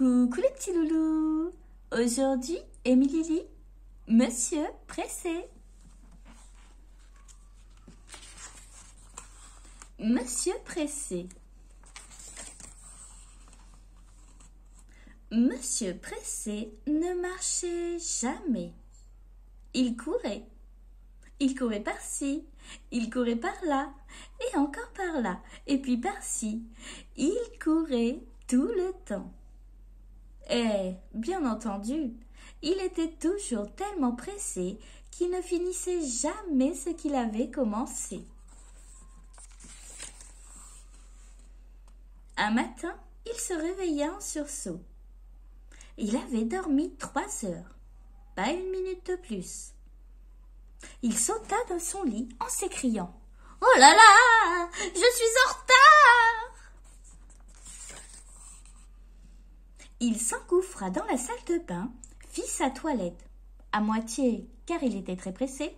Coucou les petits loulous. Aujourd'hui, Émilie, Monsieur Pressé. Monsieur Pressé. Monsieur Pressé ne marchait jamais. Il courait. Il courait par-ci, il courait par-là, et encore par-là, et puis par-ci. Il courait tout le temps. Et, bien entendu, il était toujours tellement pressé qu'il ne finissait jamais ce qu'il avait commencé. Un matin, il se réveilla en sursaut. Il avait dormi 3 heures, pas une minute de plus. Il sauta de son lit en s'écriant « Oh là là, je suis en retard !» Il s'engouffra dans la salle de bain, fit sa toilette, à moitié car il était très pressé,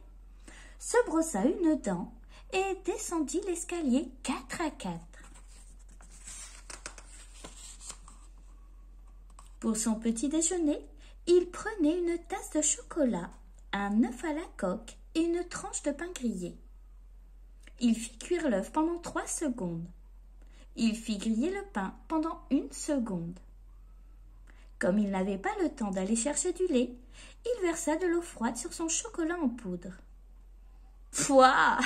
se brossa une dent et descendit l'escalier 4 à 4. Pour son petit déjeuner, il prenait une tasse de chocolat, un œuf à la coque et une tranche de pain grillé. Il fit cuire l'œuf pendant 3 secondes. Il fit griller le pain pendant 1 seconde. Comme il n'avait pas le temps d'aller chercher du lait, il versa de l'eau froide sur son chocolat en poudre. Pouah!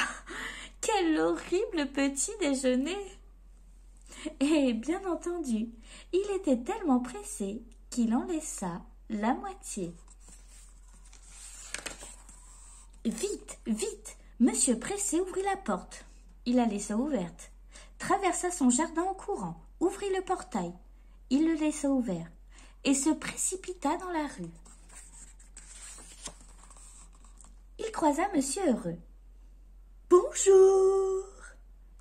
Quel horrible petit déjeuner! Et bien entendu, il était tellement pressé qu'il en laissa la moitié. Vite, vite, Monsieur Pressé ouvrit la porte. Il la laissa ouverte. Traversa son jardin en courant, ouvrit le portail. Il le laissa ouvert et se précipita dans la rue. Il croisa Monsieur Heureux. « Bonjour !»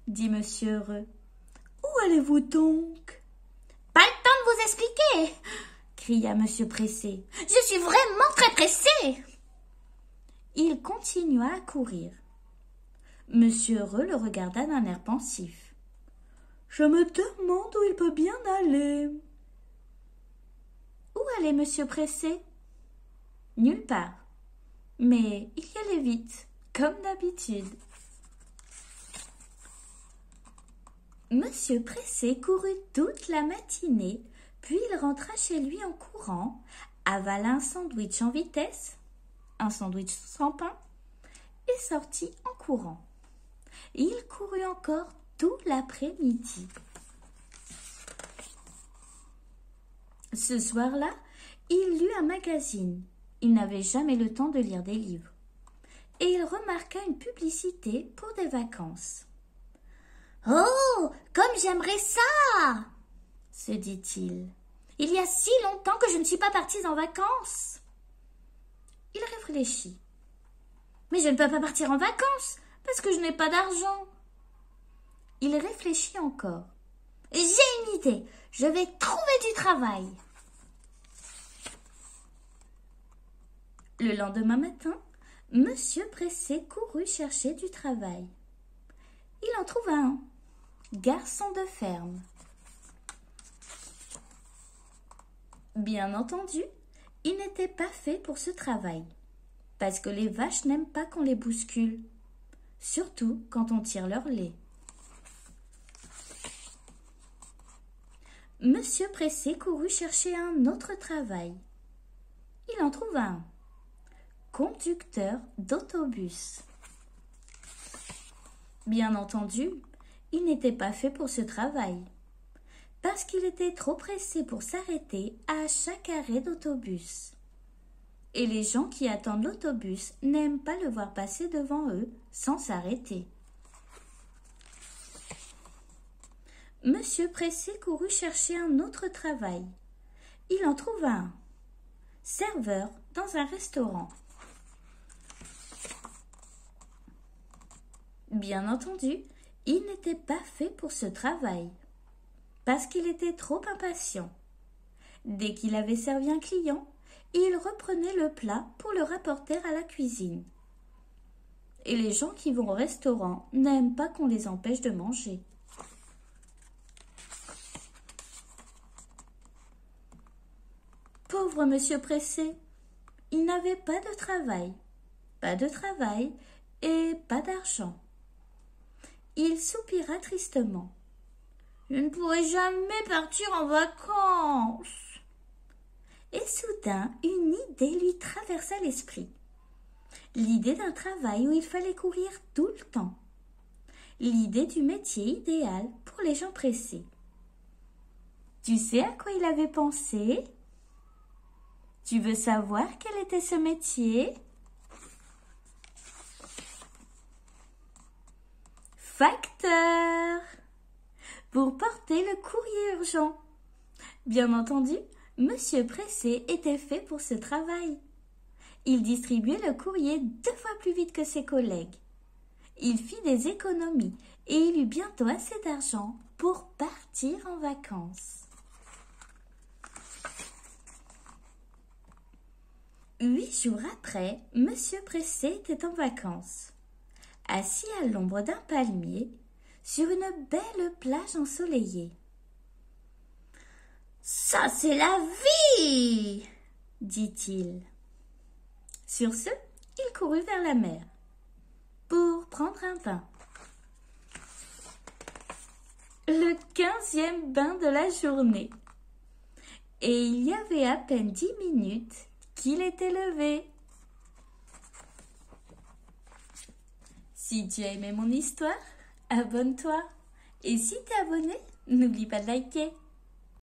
dit Monsieur Heureux. « Où allez-vous donc ?»« Pas le temps de vous expliquer !» cria Monsieur Pressé. « Je suis vraiment très pressé !» Il continua à courir. Monsieur Heureux le regarda d'un air pensif. « Je me demande où il peut bien aller. » Où allait Monsieur Pressé? Nulle part. Mais il y allait vite, comme d'habitude. Monsieur Pressé courut toute la matinée, puis il rentra chez lui en courant, avala un sandwich en vitesse, un sandwich sans pain, et sortit en courant. Il courut encore tout l'après-midi. Ce soir-là, il lut un magazine. Il n'avait jamais le temps de lire des livres. Et il remarqua une publicité pour des vacances. « Oh, comme j'aimerais ça !» se dit-il. « Il y a si longtemps que je ne suis pas partie en vacances. » Il réfléchit. « Mais je ne peux pas partir en vacances parce que je n'ai pas d'argent. » Il réfléchit encore. « J'ai une idée, je vais trouver du travail. » Le lendemain matin, Monsieur Pressé courut chercher du travail. Il en trouva un, garçon de ferme. Bien entendu, il n'était pas fait pour ce travail, parce que les vaches n'aiment pas qu'on les bouscule, surtout quand on tire leur lait. Monsieur Pressé courut chercher un autre travail. Il en trouva un, conducteur d'autobus. Bien entendu, il n'était pas fait pour ce travail, parce qu'il était trop pressé pour s'arrêter à chaque arrêt d'autobus. Et les gens qui attendent l'autobus n'aiment pas le voir passer devant eux sans s'arrêter. Monsieur Pressé courut chercher un autre travail. Il en trouva un, serveur dans un restaurant. Bien entendu, il n'était pas fait pour ce travail, parce qu'il était trop impatient. Dès qu'il avait servi un client, il reprenait le plat pour le rapporter à la cuisine. Et les gens qui vont au restaurant n'aiment pas qu'on les empêche de manger. Pauvre monsieur Pressé, il n'avait pas de travail et pas d'argent. Il soupira tristement. Je ne pourrai jamais partir en vacances. Et soudain, une idée lui traversa l'esprit. L'idée d'un travail où il fallait courir tout le temps. L'idée du métier idéal pour les gens pressés. Tu sais à quoi il avait pensé? Tu veux savoir quel était ce métier? Facteur! Pour porter le courrier urgent. Bien entendu, Monsieur Pressé était fait pour ce travail. Il distribuait le courrier 2 fois plus vite que ses collègues. Il fit des économies et il eut bientôt assez d'argent pour partir en vacances. 8 jours après, Monsieur Pressé était en vacances, assis à l'ombre d'un palmier, sur une belle plage ensoleillée. « Ça, c'est la vie !» dit-il. Sur ce, il courut vers la mer pour prendre un bain. Le 15e bain de la journée. Et il y avait à peine 10 minutes qu'il était levé. Si tu as aimé mon histoire, abonne-toi. Et si t'es abonné, n'oublie pas de liker.